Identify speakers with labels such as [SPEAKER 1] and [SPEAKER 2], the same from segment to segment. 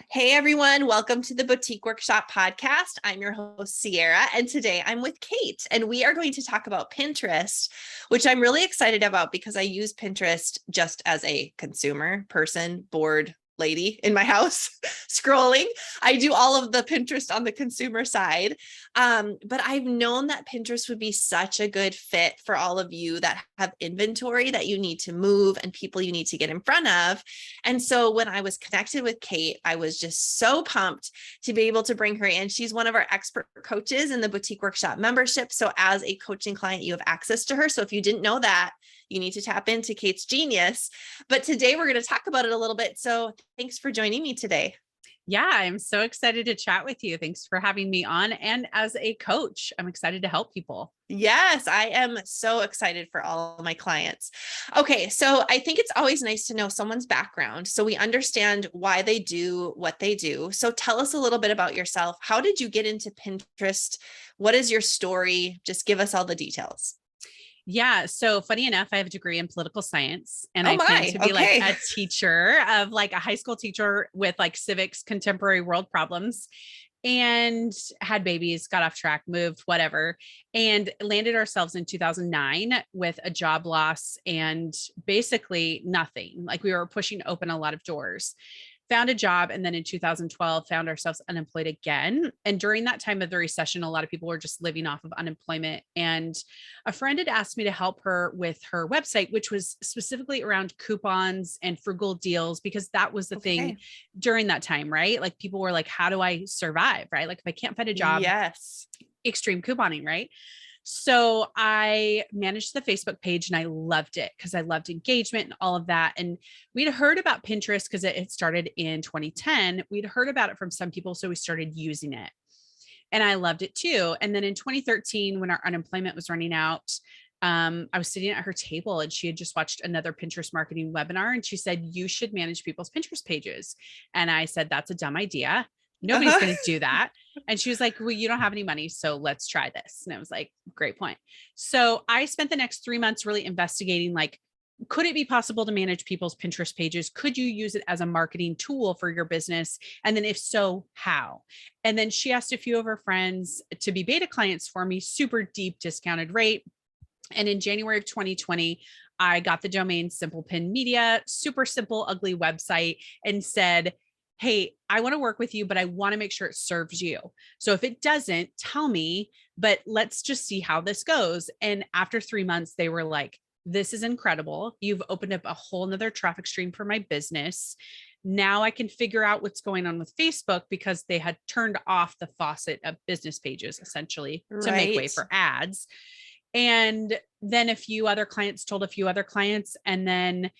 [SPEAKER 1] Hey everyone, welcome to the Boutique Workshop podcast. I'm your host, Sierra, and today I'm with Kate, and we are going to talk about Pinterest, which I'm really excited about because I use Pinterest just as a consumer person, bored lady in my house scrolling. I do all of the Pinterest on the consumer side. But I've known that Pinterest would be such a good fit for all of you that have inventory that you need to move and people you need to get in front of. And so when I was connected with Kate, I was just so pumped to be able to bring her in. She's one of our expert coaches in the Boutique Workshop membership. So as a coaching client, you have access to her. So if you didn't know that, you need to tap into Kate's genius. But today we're going to talk about it a little bit. So thanks for joining me today.
[SPEAKER 2] Yeah, I'm so excited to chat with you. Thanks for having me on. And as a coach, I'm excited to help people.
[SPEAKER 1] Yes, I am so excited for all of my clients. Okay, so I think it's always nice to know someone's background so we understand why they do what they do. So tell us a little bit about yourself. How did you get into Pinterest? What is your story? Just give us all the details.
[SPEAKER 2] Yeah. So funny enough, I have a degree in political science and
[SPEAKER 1] Oh
[SPEAKER 2] I plan
[SPEAKER 1] my,
[SPEAKER 2] to be like
[SPEAKER 1] okay.
[SPEAKER 2] a teacher of like a high school teacher with like civics, contemporary world problems, and had babies, got off track, moved, whatever, and landed ourselves in 2009 with a job loss and basically nothing. Like we were pushing open a lot of doors. Found a job, and then in 2012 found ourselves unemployed again. And during that time of the recession, a lot of people were just living off of unemployment. And a friend had asked me to help her with her website, which was specifically around coupons and frugal deals, because that was the thing
[SPEAKER 1] Okay.
[SPEAKER 2] during that time, right? Like people were like, how do I survive? Right? Like if I can't find a job,
[SPEAKER 1] Yes.
[SPEAKER 2] extreme couponing, right? So I managed the Facebook page and I loved it because I loved engagement and all of that. And we'd heard about Pinterest because it started in 2010. We'd heard about it from some people. So we started using it and I loved it too. And then in 2013, when our unemployment was running out, I was sitting at her table and she had just watched another Pinterest marketing webinar. And she said, you should manage people's Pinterest pages. And I said, that's a dumb idea. Nobody's
[SPEAKER 1] Uh-huh.
[SPEAKER 2] going to do that. And she was like, well, you don't have any money. So let's try this. And I was like, great point. So I spent the next 3 months really investigating, like, could it be possible to manage people's Pinterest pages? Could you use it as a marketing tool for your business? And then if so, how? And then she asked a few of her friends to be beta clients for me, super deep discounted rate. And in January of 2020, I got the domain Simple Pin Media, super simple, ugly website, and said, hey, I want to work with you, but I want to make sure it serves you. So if it doesn't, tell me, but let's just see how this goes. And after 3 months, they were like, this is incredible. You've opened up a whole nother traffic stream for my business. Now I can figure out what's going on with Facebook because they had turned off the faucet of business pages essentially to make way
[SPEAKER 1] Right.
[SPEAKER 2] for ads. And then a few other clients told a few other clients. And then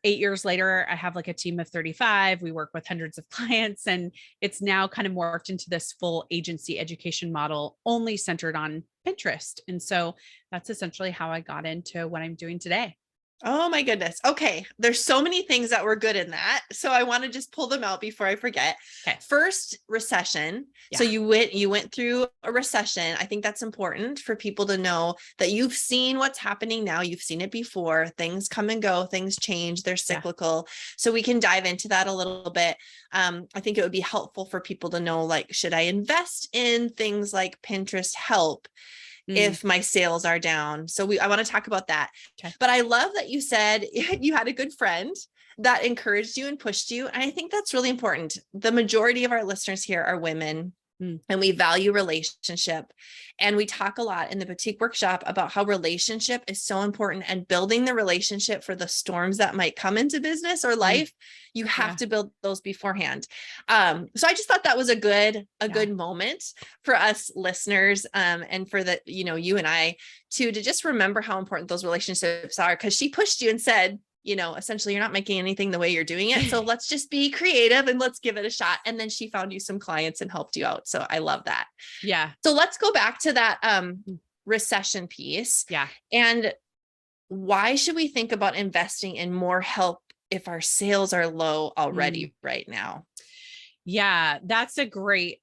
[SPEAKER 2] 8 years later, I have like a team of 35. We work with hundreds of clients, and it's now kind of morphed into this full agency education model only centered on Pinterest. And so that's essentially how I got into what I'm doing today.
[SPEAKER 1] Oh my goodness. Okay. There's so many things that were good in that. So I want to just pull them out before I forget.
[SPEAKER 2] Okay.
[SPEAKER 1] First, recession. So
[SPEAKER 2] Yeah.
[SPEAKER 1] you went through a recession. I think that's important for people to know that you've seen what's happening now. You've seen it before. Things come and go, things change, they're
[SPEAKER 2] Yeah.
[SPEAKER 1] cyclical. So we can dive into that a little bit. I think it would be helpful for people to know, like, should I invest in things like Pinterest Help
[SPEAKER 2] Mm,
[SPEAKER 1] if my sales are down? So I want to talk about that.
[SPEAKER 2] okay.
[SPEAKER 1] But I love that you said you had a good friend that encouraged you and pushed you. And I think that's really important. The majority of our listeners here are women.
[SPEAKER 2] Mm,
[SPEAKER 1] And we value relationship. And we talk a lot in the boutique workshop about how relationship is so important, and building the relationship for the storms that might come into business or
[SPEAKER 2] mm,
[SPEAKER 1] life. You have
[SPEAKER 2] yeah.
[SPEAKER 1] to build those beforehand. So I just thought that was a
[SPEAKER 2] Yeah.
[SPEAKER 1] good moment for us listeners, and for you and I to just remember how important those relationships are, because she pushed you and said, essentially, you're not making anything the way you're doing it. So let's just be creative and let's give it a shot. And then she found you some clients and helped you out. So I love that.
[SPEAKER 2] Yeah.
[SPEAKER 1] So let's go back to that recession piece.
[SPEAKER 2] Yeah.
[SPEAKER 1] And why should we think about investing in more help if our sales are low
[SPEAKER 2] Mm.
[SPEAKER 1] already right now?
[SPEAKER 2] Yeah, that's a great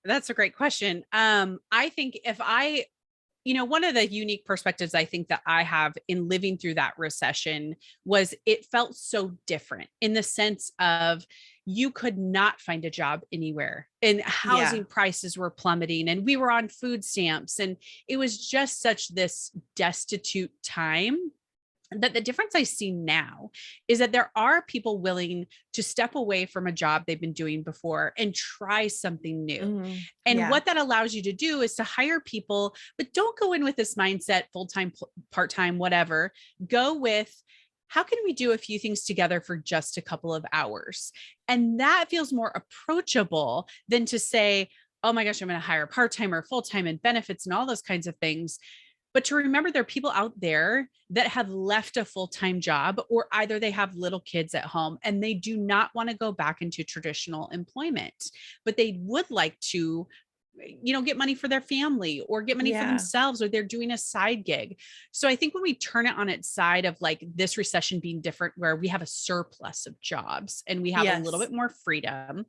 [SPEAKER 2] question. I think if I one of the unique perspectives I think that I have in living through that recession was it felt so different in the sense of you could not find a job anywhere and
[SPEAKER 1] Yeah.
[SPEAKER 2] housing prices were plummeting and we were on food stamps. And it was just such this destitute time that the difference I see now is that there are people willing to step away from a job they've been doing before and try something new.
[SPEAKER 1] Mhm.
[SPEAKER 2] And
[SPEAKER 1] Yeah.
[SPEAKER 2] what that allows you to do is to hire people, but don't go in with this mindset, full-time, part-time, whatever. Go with, how can we do a few things together for just a couple of hours? And that feels more approachable than to say, oh my gosh, I'm going to hire part-time or full-time and benefits and all those kinds of things. But to remember there are people out there that have left a full-time job, or either they have little kids at home and they do not want to go back into traditional employment, but they would like to get money for their family or get money for
[SPEAKER 1] Yeah.
[SPEAKER 2] themselves, or they're doing a side gig. So I think when we turn it on its side of like this recession being different, where we have a surplus of jobs and we have a little
[SPEAKER 1] Yes.
[SPEAKER 2] bit more freedom,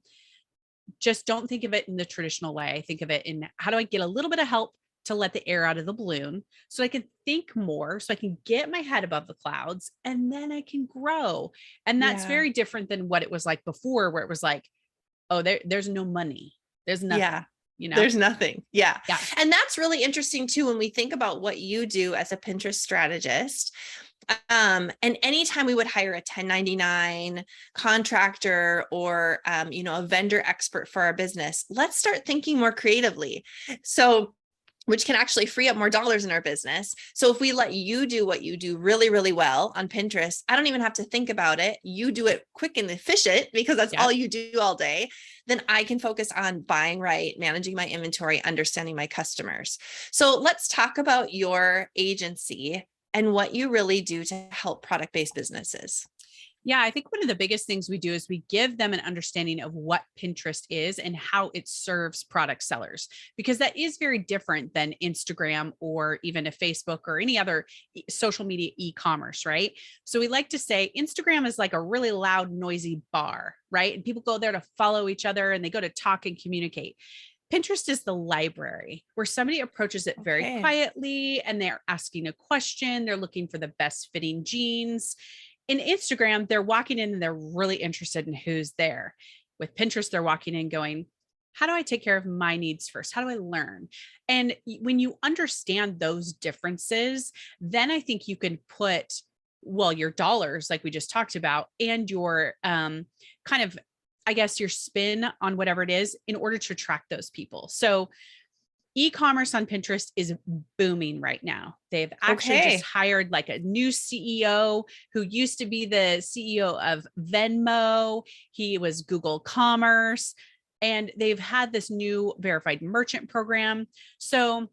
[SPEAKER 2] just don't think of it in the traditional way. I think of it in, how do I get a little bit of help to let the air out of the balloon so I can think more, so I can get my head above the clouds, and then I can grow. And that's
[SPEAKER 1] Yeah.
[SPEAKER 2] very different than what it was like before, where it was like, oh, there's no money. There's nothing,
[SPEAKER 1] Yeah.
[SPEAKER 2] you know?
[SPEAKER 1] There's nothing. Yeah.
[SPEAKER 2] Yeah.
[SPEAKER 1] And that's really interesting too, when we think about what you do as a Pinterest strategist. And anytime we would hire a 1099 contractor or, a vendor expert for our business, let's start thinking more creatively. So, which can actually free up more dollars in our business. So if we let you do what you do really, really well on Pinterest, I don't even have to think about it. You do it quick and efficient because that's all you do all day. Then I can focus on buying right, managing my inventory, understanding my customers. So let's talk about your agency and what you really do to help product-based businesses.
[SPEAKER 2] Yeah, I think one of the biggest things we do is we give them an understanding of what Pinterest is and how it serves product sellers, because that is very different than Instagram or even a Facebook or any other social media e-commerce, right? So we like to say Instagram is like a really loud, noisy bar, right? And people go there to follow each other and they go to talk and communicate. Pinterest is the library where somebody approaches it very quietly and they're asking a question. They're looking for the best fitting jeans. In Instagram, they're walking in and they're really interested in who's there. With Pinterest, they're walking in going, how do I take care of my needs first? How do I learn? And when you understand those differences, then I think you can put, well, your dollars, like we just talked about, and your kind of, I guess, your spin on whatever it is in order to attract those people. So e-commerce on Pinterest is booming right now. They've actually just hired like a new CEO who used to be the CEO of Venmo. He was Google Commerce, and they've had this new verified merchant program. So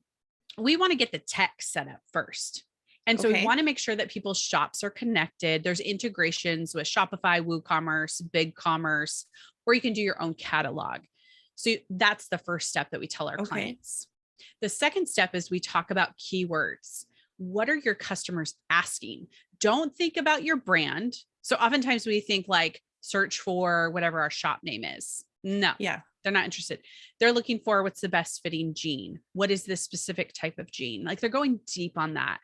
[SPEAKER 2] we want to get the tech set up first. And so we want to make sure that people's shops are connected. There's integrations with Shopify, WooCommerce, BigCommerce, or you can do your own catalog. So that's the first step that we tell our clients. The second step is we talk about keywords. What are your customers asking? Don't think about your brand. So oftentimes we think like search for whatever our shop name is. No, they're not interested. They're looking for what's the best fitting jean. What is this specific type of jean? Like they're going deep on that.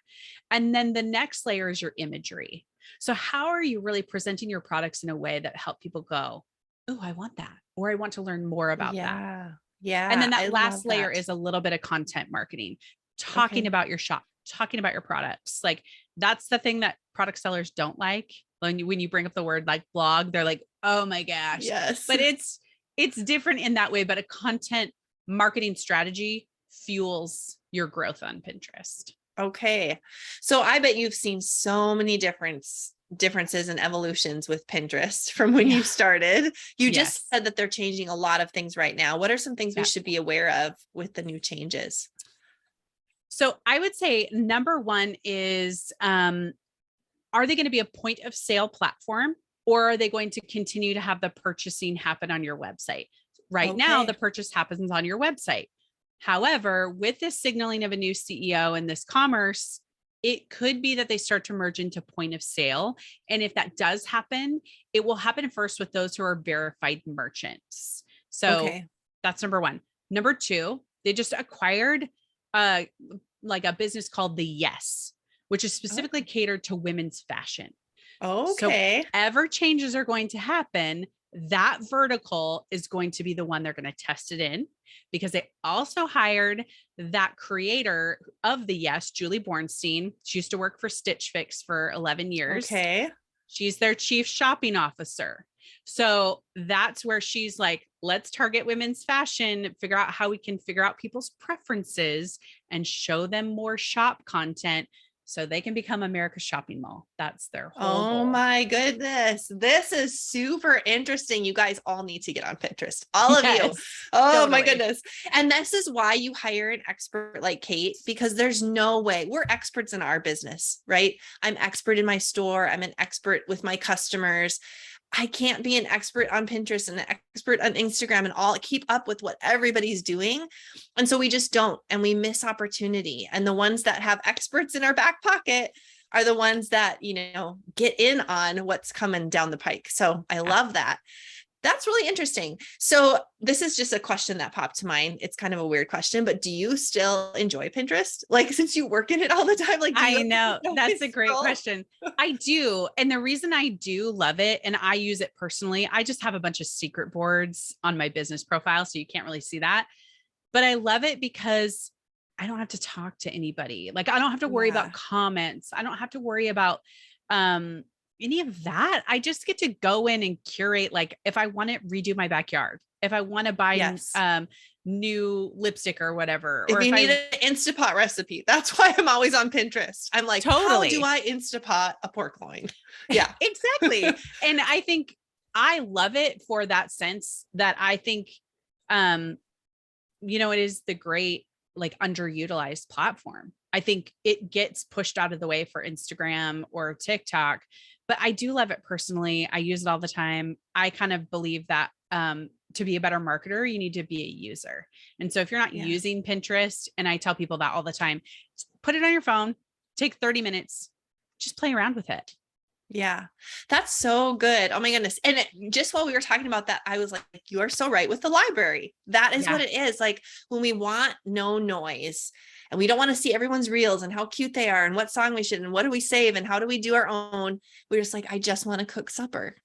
[SPEAKER 2] And then the next layer is your imagery. So how are you really presenting your products in a way that help people go, oh, I want that, or I want to learn more about that.
[SPEAKER 1] Yeah.
[SPEAKER 2] And then that last layer is a little bit of content marketing, talking about your shop, talking about your products. Like that's the thing that product sellers don't like. When you bring up the word like blog, they're like, oh my gosh.
[SPEAKER 1] Yes.
[SPEAKER 2] But it's different in that way. But a content marketing strategy fuels your growth on Pinterest.
[SPEAKER 1] Okay. So I bet you've seen so many differences and evolutions with Pinterest from when you started. You just said that they're changing a lot of things right now. What are some things we should be aware of with the new changes?
[SPEAKER 2] So I would say number one is, are they going to be a point of sale platform, or are they going to continue to have the purchasing happen on your website? Right now, the purchase happens on your website. However, with this signaling of a new CEO and this commerce, it could be that they start to merge into point of sale. And if that does happen, it will happen first with those who are verified merchants. So that's number one. Number two, they just acquired like a business called The Yes, which is specifically catered to women's fashion. So
[SPEAKER 1] Okay.
[SPEAKER 2] ever changes are going to happen, that vertical is going to be the one they're going to test it in, because they also hired that creator of The Yes, Julie Bornstein. She used to work for Stitch Fix for 11 years.
[SPEAKER 1] Okay.
[SPEAKER 2] She's their chief shopping officer. So that's where she's like, let's target women's fashion, figure out how we can figure out people's preferences and show them more shop content so they can become America's shopping mall. That's their whole goal.
[SPEAKER 1] Oh my goodness. This is super interesting. You guys all need to get on Pinterest. All of you.
[SPEAKER 2] Yes,
[SPEAKER 1] Oh my
[SPEAKER 2] totally.
[SPEAKER 1] goodness. And this is why you hire an expert like Kate, because there's no way we're experts in our business, right? I'm expert in my store. I'm an expert with my customers. I can't be an expert on Pinterest and an expert on Instagram and all keep up with what everybody's doing. And so we just don't, and we miss opportunity. And the ones that have experts in our back pocket are the ones that, get in on what's coming down the pike. So I love that. That's really interesting. So this is just a question that popped to mind. It's kind of a weird question, but do you still enjoy Pinterest? Like, since you work in it all the time, like,
[SPEAKER 2] I know that's a great question. I do. And the reason I do love it, and I use it personally, I just have a bunch of secret boards on my business profile, so you can't really see that. But I love it because I don't have to talk to anybody. Like, I don't have to worry about comments. I don't have to worry about, any of that. I just get to go in and curate. Like, if I want to redo my backyard, if I want to buy new lipstick or whatever,
[SPEAKER 1] if
[SPEAKER 2] or
[SPEAKER 1] you need an Instapot recipe, that's why I'm always on Pinterest. I'm like,
[SPEAKER 2] totally.
[SPEAKER 1] How do I Instapot a pork loin? Yeah,
[SPEAKER 2] exactly. And I think I love it for that sense that I think, it is the great, like, underutilized platform. I think it gets pushed out of the way for Instagram or TikTok, but I do love it personally. I use it all the time. I kind of believe that to be a better marketer, you need to be a user. And so if you're not using Pinterest, and I tell people that all the time, put it on your phone, take 30 minutes, just play around with it.
[SPEAKER 1] Yeah, that's so good. Oh my goodness. And just while we were talking about that, I was like, you are so right with the library. That is what it is. Like, when we want no noise and we don't want to see everyone's reels and how cute they are and what song we should, and what do we save and how do we do our own, we're just like, I just want to cook supper.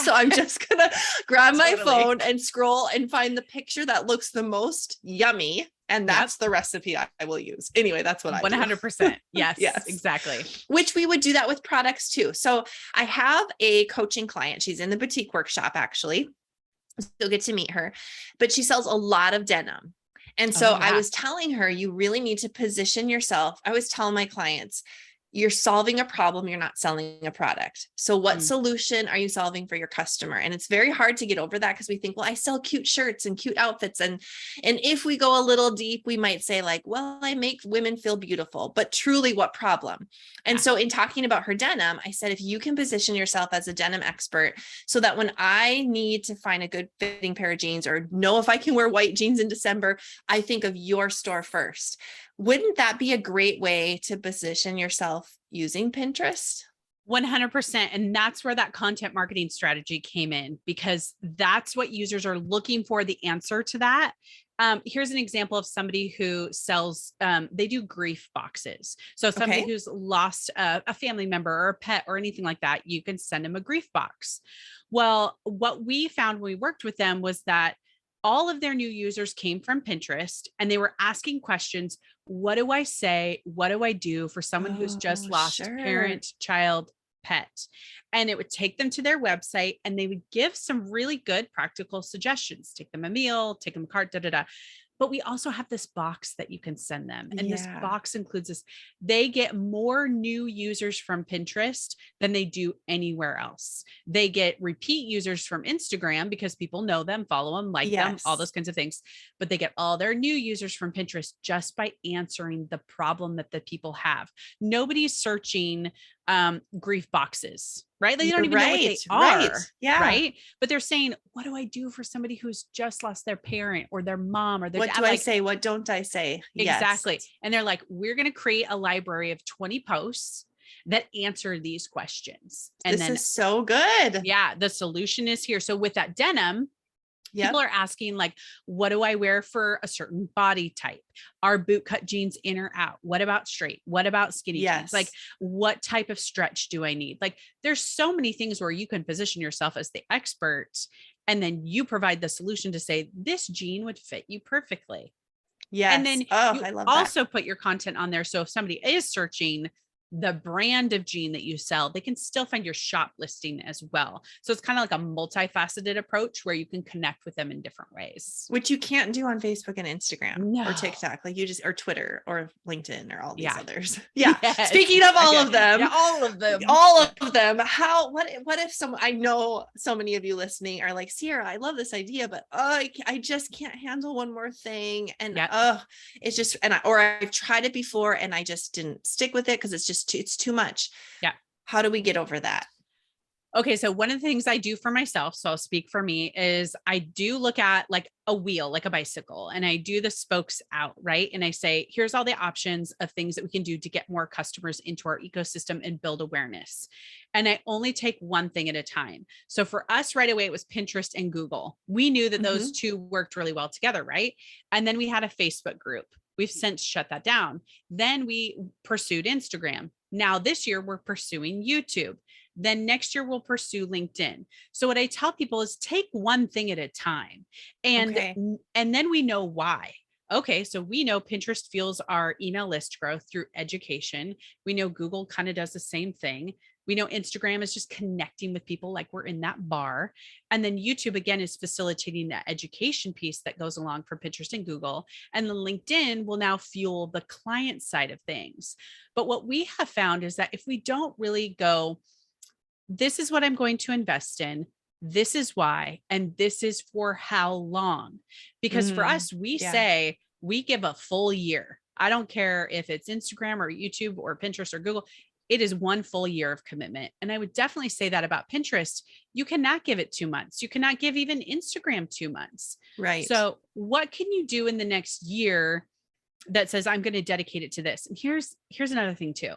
[SPEAKER 1] So I'm just going to grab my phone and scroll and find the picture that looks the most yummy. And that's the recipe I will use. Anyway, that's what I
[SPEAKER 2] 100%. Yes,
[SPEAKER 1] yes,
[SPEAKER 2] exactly.
[SPEAKER 1] Which we would do that with products too. So I have a coaching client. She's in the boutique workshop, actually. You'll get to meet her, but she sells a lot of denim. And so I was telling her, you really need to position yourself. I always tell my clients, you're solving a problem, you're not selling a product. So what solution are you solving for your customer? And it's very hard to get over that, because we think, well, I sell cute shirts and cute outfits. And if we go a little deep, we might say like, well, I make women feel beautiful, but truly what problem? And so in talking about her denim, I said, if you can position yourself as a denim expert, so that when I need to find a good fitting pair of jeans, or know if I can wear white jeans in December, I think of your store first. Wouldn't that be a great way to position yourself using Pinterest?
[SPEAKER 2] 100%. And that's where that content marketing strategy came in, because that's what users are looking for, the answer to that. Here's an example of somebody who sells, they do grief boxes. So somebody who's lost a family member or a pet or anything like that, you can send them a grief box. Well, what we found when we worked with them was that all of their new users came from Pinterest, and they were asking questions. What do I say? What do I do for someone who's just lost parent, child, pet? And it would take them to their website, and they would give some really good practical suggestions. Take them a meal, take them a cart, But we also have this box that you can send them. And this box includes this. They get more new users from Pinterest than they do anywhere else. They get repeat users from Instagram because people know them, follow them, like them, all those kinds of things. But they get all their new users from Pinterest just by answering the problem that the people have. Nobody's searching grief boxes, right? Like, you don't even know what they are, right? But they're saying, what do I do for somebody who's just lost their parent or their mom or their
[SPEAKER 1] dad? What do I say? What don't I say?
[SPEAKER 2] Exactly. Yes. And they're like, we're going to create a library of 20 posts that answer these questions. And
[SPEAKER 1] this is so good.
[SPEAKER 2] Yeah. The solution is here. So with that denim,
[SPEAKER 1] Yep.
[SPEAKER 2] People are asking like, what do I wear for a certain body type? Are boot cut jeans in or out? What about straight? What about skinny jeans? Like,
[SPEAKER 1] Yes.
[SPEAKER 2] what type of stretch do I need? Like, there's so many things where you can position yourself as the expert, and then you provide the solution to say, this jean would fit you perfectly. And
[SPEAKER 1] Yes.
[SPEAKER 2] then
[SPEAKER 1] Oh,
[SPEAKER 2] you
[SPEAKER 1] I love that.
[SPEAKER 2] also put your content on there. So if somebody is searching the brand of jean that you sell, they can still find your shop listing as well. So it's kind of like a multifaceted approach where you can connect with them in different ways.
[SPEAKER 1] Which you can't do on Facebook and Instagram
[SPEAKER 2] No.
[SPEAKER 1] or TikTok. Like you just, or Twitter or LinkedIn or all these
[SPEAKER 2] Yeah.
[SPEAKER 1] others. Yeah.
[SPEAKER 2] Yes.
[SPEAKER 1] Speaking of all of them,
[SPEAKER 2] Yeah, all of them.
[SPEAKER 1] all of them, what if someone, I know so many of you listening are like, Sierra, I love this idea, but I just can't handle one more thing. And
[SPEAKER 2] Yep.
[SPEAKER 1] it's just, or I've tried it before and I just didn't stick with it because it's too much.
[SPEAKER 2] Yeah.
[SPEAKER 1] How do we get over that?
[SPEAKER 2] Okay, so one of the things I do for myself, so I'll speak for me, is I do look at like a wheel, like a bicycle, and I do the spokes out, right? And I say, here's all the options of things that we can do to get more customers into our ecosystem and build awareness. And I only take one thing at a time. So for us right away, it was Pinterest and Google. We knew that those two worked really well together, right? And then we had a Facebook group. We've since shut that down. Then we pursued Instagram. Now this year we're pursuing YouTube. Then next year we'll pursue LinkedIn. So what I tell people is take one thing at a time. And then we know why. Okay, so we know Pinterest fuels our email list growth through education. We know Google kind of does the same thing. We know Instagram is just connecting with people like we're in that bar. And then YouTube, again, is facilitating that education piece that goes along for Pinterest and Google. And then LinkedIn will now fuel the client side of things. But what we have found is that if we don't really go, this is what I'm going to invest in, this is why, and this is for how long. Because for us, we say we give a full year. I don't care if it's Instagram or YouTube or Pinterest or Google. It is one full year of commitment. And I would definitely say that about Pinterest. You cannot give it 2 months. You cannot give even Instagram 2 months.
[SPEAKER 1] Right.
[SPEAKER 2] So what can you do in the next year that says, I'm going to dedicate it to this? And here's another thing too.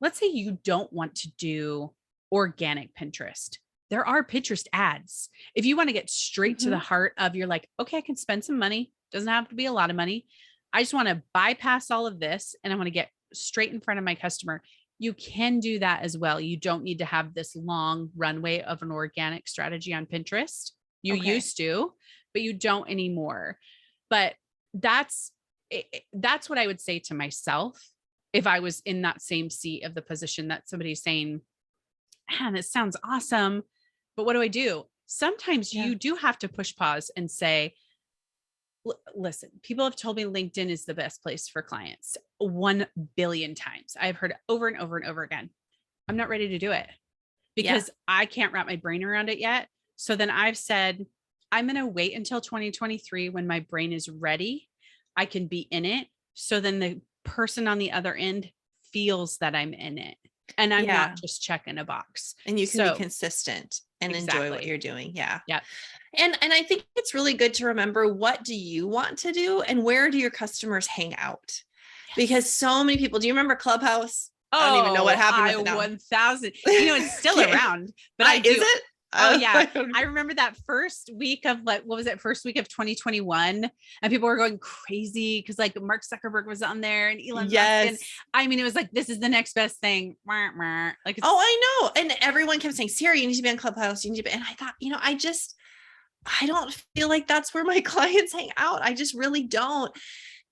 [SPEAKER 2] Let's say you don't want to do organic Pinterest. There are Pinterest ads. If you want to get straight to the heart of, you're like, okay, I can spend some money. Doesn't have to be a lot of money. I just want to bypass all of this and I want to get straight in front of my customer. You can do that as well. You don't need to have this long runway of an organic strategy on Pinterest. You used to, but you don't anymore. But that's what I would say to myself if I was in that same seat of the position that somebody's saying, man, it sounds awesome, but what do I do? Sometimes you do have to push pause and say, listen, people have told me LinkedIn is the best place for clients 1 billion times. I've heard it over and over and over again. I'm not ready to do it because I can't wrap my brain around it yet. So then I've said, I'm going to wait until 2023 when my brain is ready. I can be in it. So then the person on the other end feels that I'm in it. And I'm not just checking a box.
[SPEAKER 1] And you can be consistent and enjoy what you're doing. Yeah.
[SPEAKER 2] Yeah.
[SPEAKER 1] And I think it's really good to remember, what do you want to do and where do your customers hang out? Because so many people, do you remember Clubhouse? I don't even know what happened with it now.
[SPEAKER 2] 1000. It's still around, but
[SPEAKER 1] is it?
[SPEAKER 2] Oh yeah. I remember that first week of first week of 2021, and people were going crazy because like Mark Zuckerberg was on there and Elon Musk. And I mean, it was like, this is the next best thing. Like,
[SPEAKER 1] I know. And everyone kept saying, Siri, you need to be on Clubhouse. You need to be. And I thought, I don't feel like that's where my clients hang out. I just really don't.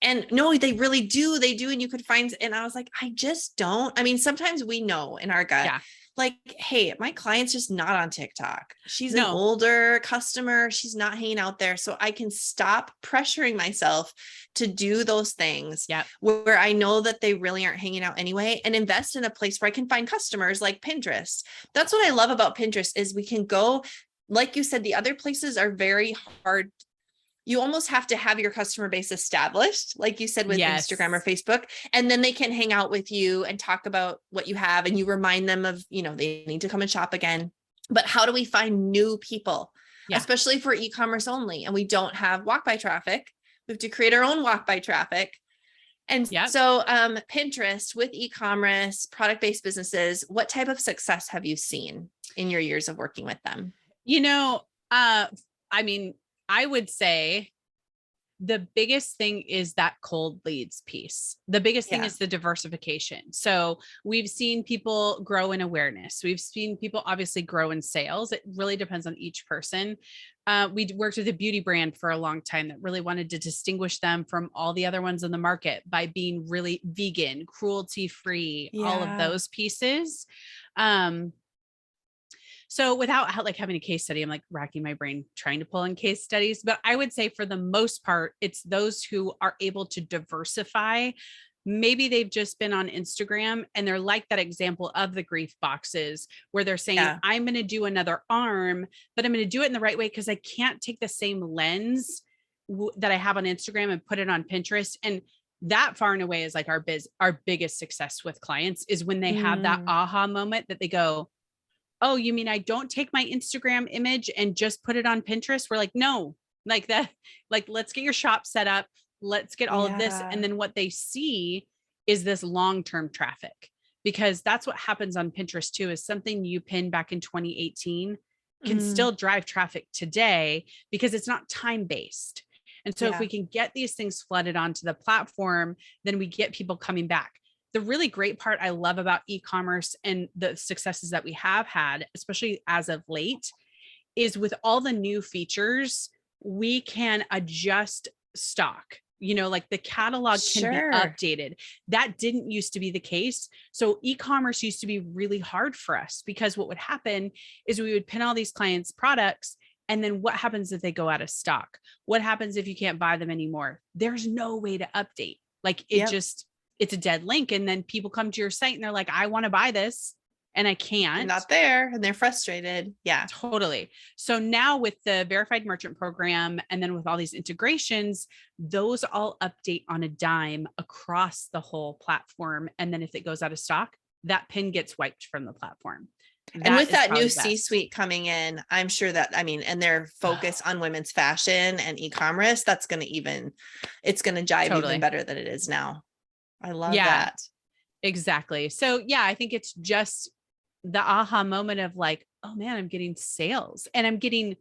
[SPEAKER 1] And no, they really do. They do. And you could find, and I was like, I just don't. I mean, sometimes we know in our gut, like, hey, my client's just not on TikTok. She's an older customer. She's not hanging out there. So I can stop pressuring myself to do those things where I know that they really aren't hanging out anyway, and invest in a place where I can find customers like Pinterest. That's what I love about Pinterest is we can go, like you said, the other places are very hard. You almost have to have your customer base established, like you said, with Instagram or Facebook, and then they can hang out with you and talk about what you have. And you remind them of, they need to come and shop again. But how do we find new people, especially for e-commerce only? And we don't have walk by traffic. We have to create our own walk by traffic. And so Pinterest with e-commerce, product-based businesses, what type of success have you seen in your years of working with them?
[SPEAKER 2] I mean, I would say the biggest thing is that cold leads piece. The biggest thing is the diversification. So we've seen people grow in awareness. We've seen people obviously grow in sales. It really depends on each person. We worked with a beauty brand for a long time that really wanted to distinguish them from all the other ones in the market by being really vegan, cruelty free, all of those pieces. So without like having a case study, I'm like racking my brain trying to pull in case studies, but I would say for the most part, it's those who are able to diversify. Maybe they've just been on Instagram and they're like that example of the grief boxes where they're saying, I'm going to do another arm, but I'm going to do it in the right way because I can't take the same lens that I have on Instagram and put it on Pinterest. And that far and away is like our biggest success with clients is when they have that aha moment that they go, oh, you mean I don't take my Instagram image and just put it on Pinterest? We're like, no, like that, like, let's get your shop set up. Let's get all of this. And then what they see is this long-term traffic, because that's what happens on Pinterest too, is something you pinned back in 2018 can still drive traffic today because it's not time-based. And so if we can get these things flooded onto the platform, then we get people coming back. The really great part I love about e-commerce and the successes that we have had, especially as of late, is with all the new features, we can adjust stock. You know, like the catalog can be updated. That didn't used to be the case. So e-commerce used to be really hard for us because what would happen is we would pin all these clients' products. And then what happens if they go out of stock? What happens if you can't buy them anymore? There's no way to update. Like it just, it's a dead link. And then people come to your site and they're like, I want to buy this and I can't.
[SPEAKER 1] They're not there and they're frustrated. Yeah,
[SPEAKER 2] totally. So now with the verified merchant program, and then with all these integrations, those all update on a dime across the whole platform. And then if it goes out of stock, that pin gets wiped from the platform.
[SPEAKER 1] And with that new C-suite coming in, I'm sure that, I mean, and their focus on women's fashion and e-commerce, that's going to it's going to jive even better than it is now. I love that.
[SPEAKER 2] Exactly. So yeah, I think it's just the aha moment of like, oh man, I'm getting sales and I'm getting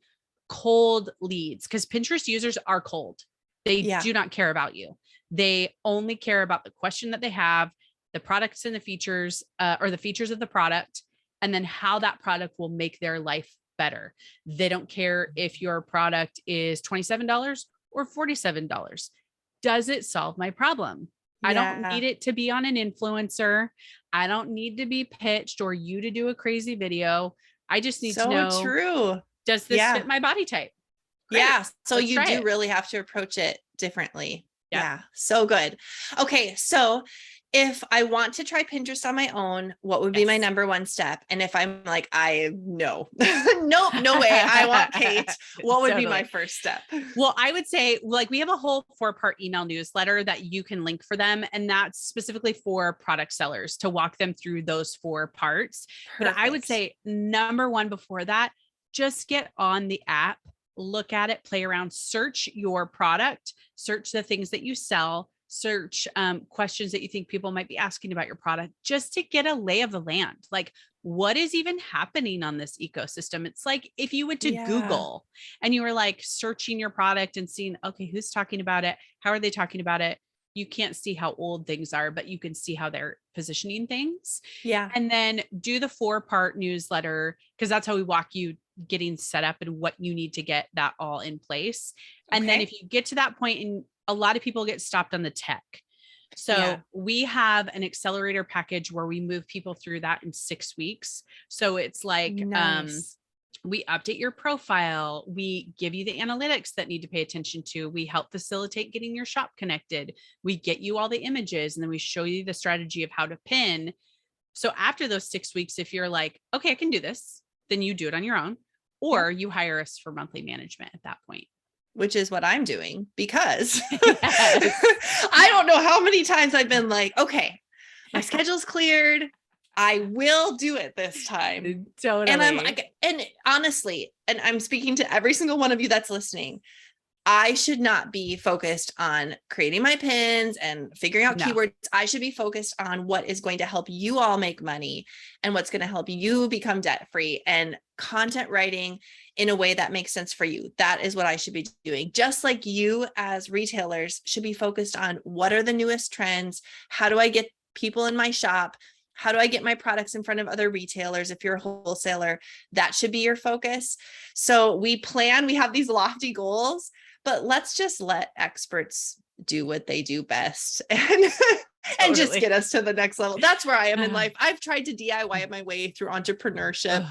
[SPEAKER 2] cold leads, because Pinterest users are cold. They do not care about you. They only care about the question that they have, the products and the features, or the features of the product, and then how that product will make their life better. They don't care if your product is $27 or $47. Does it solve my problem? I don't need it to be on an influencer. I don't need to be pitched or you to do a crazy video. I just need to know, does this fit my body type? Great.
[SPEAKER 1] Yeah. So you do really have to approach it differently. Yeah. So good. Okay. So if I want to try Pinterest on my own, what would be my number one step? And if I'm like, nope, no way, I want Kate, what would be my first step?
[SPEAKER 2] Well, I would say, like, we have a whole 4-part email newsletter that you can link for them. And that's specifically for product sellers to walk them through those 4 parts. Perfect. But I would say number one before that, just get on the app, look at it, play around, search your product, search the things that you sell, search questions that you think people might be asking about your product, just to get a lay of the land. Like, what is even happening on this ecosystem? It's like if you went to Google and you were like searching your product and seeing, okay, who's talking about it? How are they talking about it? You can't see how old things are, but you can see how they're positioning things. Yeah. And then do the 4-part newsletter, because that's how we walk you getting set up and what you need to get that all in place. And then if you get to that point, and a lot of people get stopped on the tech. So we have an accelerator package where we move people through that in 6 weeks. So it's like, we update your profile. We give you the analytics that need to pay attention to. We help facilitate getting your shop connected. We get you all the images, and then we show you the strategy of how to pin. So after those 6 weeks, if you're like, okay, I can do this, then you do it on your own, or you hire us for monthly management at that point.
[SPEAKER 1] Which is what I'm doing, because I don't know how many times I've been like, okay, my schedule's cleared. I will do it this time. Totally. And I'm like, and honestly, and I'm speaking to every single one of you that's listening, I should not be focused on creating my pins and figuring out
[SPEAKER 2] No.
[SPEAKER 1] keywords. I should be focused on what is going to help you all make money and what's going to help you become debt free, and content writing in a way that makes sense for you. That is what I should be doing. Just like you as retailers should be focused on what are the newest trends? How do I get people in my shop? How do I get my products in front of other retailers? If you're a wholesaler, that should be your focus. So we have these lofty goals, but let's just let experts do what they do best and just get us to the next level. That's where I am in life. I've tried to DIY my way through entrepreneurship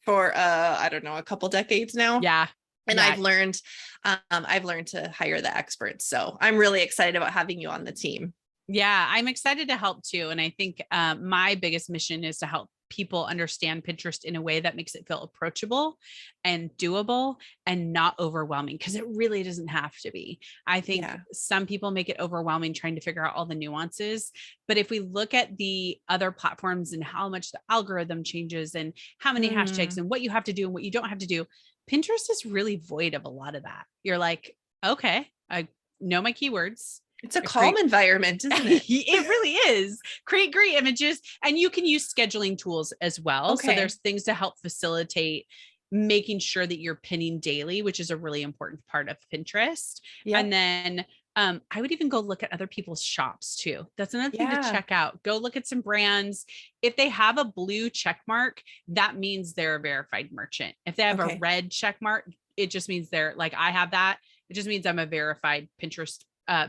[SPEAKER 1] for I don't know, a couple decades now.
[SPEAKER 2] Yeah.
[SPEAKER 1] And I've learned to hire the experts. So I'm really excited about having you on the team.
[SPEAKER 2] Yeah, I'm excited to help too. And I think my biggest mission is to help people understand Pinterest in a way that makes it feel approachable and doable and not overwhelming, because it really doesn't have to be. I think some people make it overwhelming trying to figure out all the nuances. But if we look at the other platforms and how much the algorithm changes and how many hashtags and what you have to do and what you don't have to do, Pinterest is really void of a lot of that. You're like, okay, I know my keywords.
[SPEAKER 1] It's a calm environment, isn't it?
[SPEAKER 2] It really is. Create great images, and you can use scheduling tools as well. Okay. So there's things to help facilitate making sure that you're pinning daily, which is a really important part of Pinterest. Yep. And then I would even go look at other people's shops too. That's another thing to check out. Go look at some brands. If they have a blue check mark, that means they're a verified merchant. If they have a red check mark, it just means they're like, I have that. It just means I'm a verified Pinterest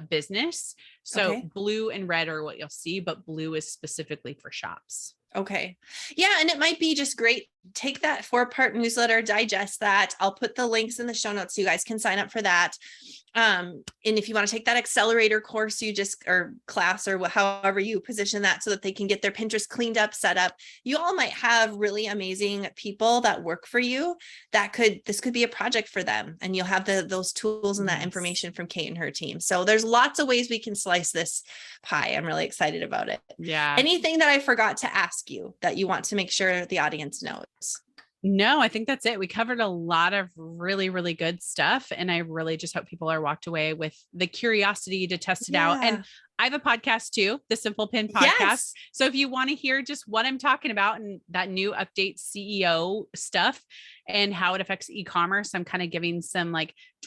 [SPEAKER 2] business. So blue and red are what you'll see, but blue is specifically for shops.
[SPEAKER 1] Okay. Yeah. And it might be just great. Take that 4-part newsletter, digest that. I'll put the links in the show notes so you guys can sign up for that. And if you want to take that accelerator course, or class, or however you position that, so that they can get their Pinterest cleaned up, set up. You all might have really amazing people that work for you this could be a project for them. And you'll have those tools and that information from Kate and her team. So there's lots of ways we can slice this pie. I'm really excited about it.
[SPEAKER 2] Yeah.
[SPEAKER 1] Anything that I forgot to ask you that you want to make sure the audience knows?
[SPEAKER 2] No, I think that's it. We covered a lot of really, really good stuff. And I really just hope people are walked away with the curiosity to test it out. And I have a podcast too, the Simple Pin podcast. Yes. So if you want to hear just what I'm talking about and that new update CEO stuff and how it affects e-commerce, I'm kind of giving some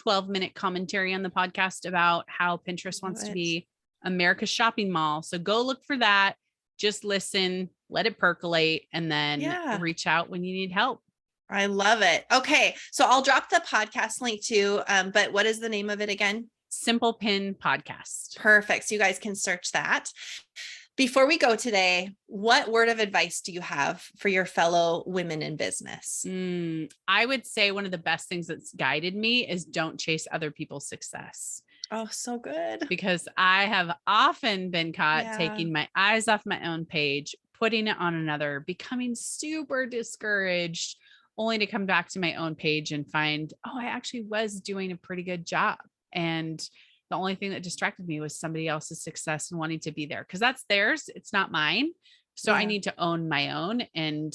[SPEAKER 2] 12-minute commentary on the podcast about how Pinterest wants to be America's shopping mall. So go look for that. Just listen, let it percolate, and then reach out when you need help.
[SPEAKER 1] I love it. Okay. So I'll drop the podcast link too. But what is the name of it again?
[SPEAKER 2] Simple Pin Podcast.
[SPEAKER 1] Perfect. So you guys can search that. Before we go today, what word of advice do you have for your fellow women in business?
[SPEAKER 2] I would say one of the best things that's guided me is don't chase other people's success.
[SPEAKER 1] Oh, so good.
[SPEAKER 2] Because I have often been caught taking my eyes off my own page, putting it on another, becoming super discouraged, only to come back to my own page and find, I actually was doing a pretty good job. And the only thing that distracted me was somebody else's success and wanting to be there, because that's theirs. It's not mine. So I need to own my own. And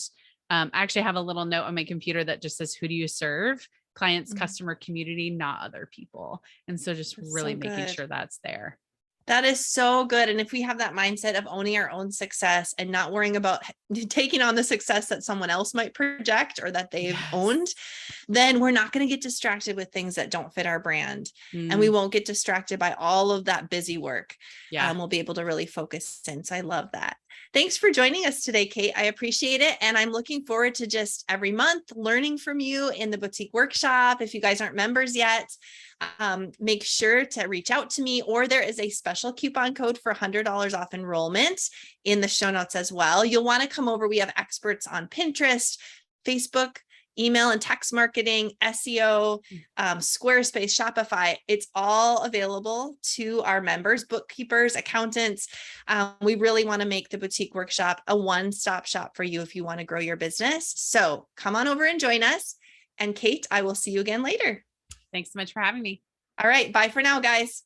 [SPEAKER 2] I actually have a little note on my computer that just says, who do you serve? Clients, customer, community, not other people. And so just really making sure that's there.
[SPEAKER 1] That is so good. And if we have that mindset of owning our own success and not worrying about taking on the success that someone else might project or that they've owned, then we're not going to get distracted with things that don't fit our brand. And we won't get distracted by all of that busy work. We'll be able to really focus in. So I love that. Thanks for joining us today, Kate. I appreciate it. And I'm looking forward to just every month learning from you in the boutique workshop. If you guys aren't members yet, make sure to reach out to me, or there is a special coupon code for $100 off enrollment in the show notes as well. You'll want to come over. We have experts on Pinterest, Facebook, email and text marketing, SEO, Squarespace, Shopify. It's all available to our members, bookkeepers, accountants. We really want to make the boutique workshop a one-stop shop for you if you want to grow your business. So come on over and join us. And Kate, I will see you again later.
[SPEAKER 2] Thanks so much for having me.
[SPEAKER 1] All right. Bye for now, guys.